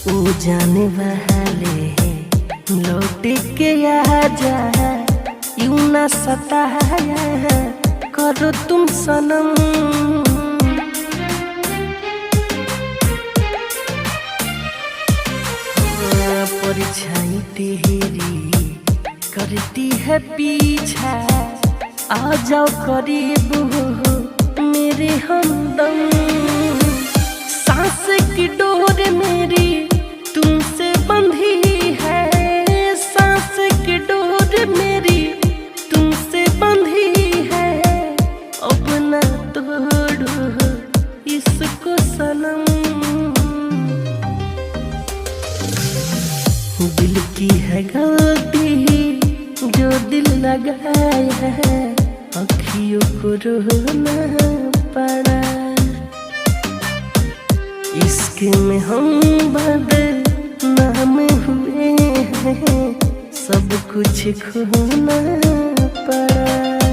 वो जाने वाले हैं लौट के आ जा, यूं ना सताया करो तुम सनम। परछाई तेरी करती है पीछा, आ जाओ करीब मेरे हमदम। सांस की डोर मेरी तुमसे बंधी है, सांस की डोर मेरी तुमसे बंधी है। अब ना तोड़ो इसको सनम। दिल की है गलती जो दिल लगाया है, अखियों को रोना पड़ा। इश्क में हम बदनाम हुए हैं, सब कुछ खोना पड़ा।